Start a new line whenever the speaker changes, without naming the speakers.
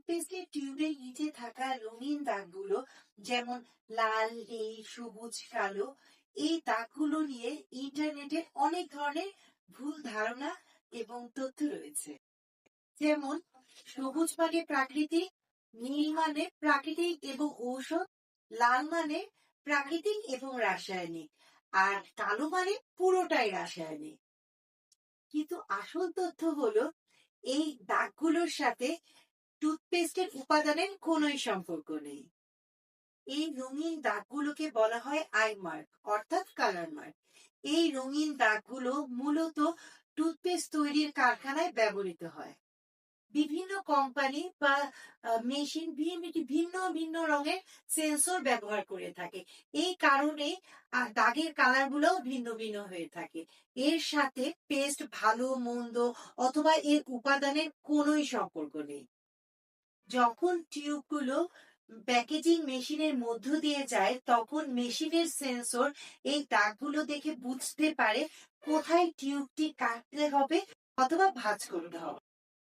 টুথপেস্টের টিউবের নিচে থাকা রঙিন দাগগুলো, যেমন লাল, নীল, সবুজ, কালো, এই দাগগুলো নিয়ে ইন্টারনেটে অনেক ধরনের ভুল ধারণা এবং তথ্য রয়েছে। যেমন সবুজ মানে প্রাকৃতিক, নীল মানে প্রাকৃতিক এবং ঔষধ, লাল মানে প্রাকৃতিক এবং রাসায়নিক, আর কালো মানে পুরোটাই রাসায়নিক। কিন্তু আসল তথ্য হলো এই দাগগুলোর সাথে টুথপেস্টের উপাদানের কোনোই সম্পর্ক নেই। এই রঙিন দাগগুলোকে বলা হয় আই মার্ক, অর্থাৎ কালার মার্ক। এই রঙিন দাগগুলো মূলত টুথপেস্ট তৈরির কারখানায় ব্যবহৃত হয়। বিভিন্ন কোম্পানি বা মেশিন ভিন্ন ভিন্ন রঙের সেন্সর ব্যবহার করে থাকে। এই কারণে দাগের কালার গুলোও ভিন্ন ভিন্ন হয়ে থাকে। এর সাথে পেস্ট ভালো মন্দ অথবা এর উপাদানের কোনোই সম্পর্ক নেই। যখন টিউবগুলো প্যাকেজিং মেশিনের মধ্য দিয়ে যায়, তখন মেশিনের সেন্সর এই দাগগুলো দেখে বুঝতে পারে কোথায় টিউবটি কাটতে হবে অথবা ভাঁজ করতে হবে।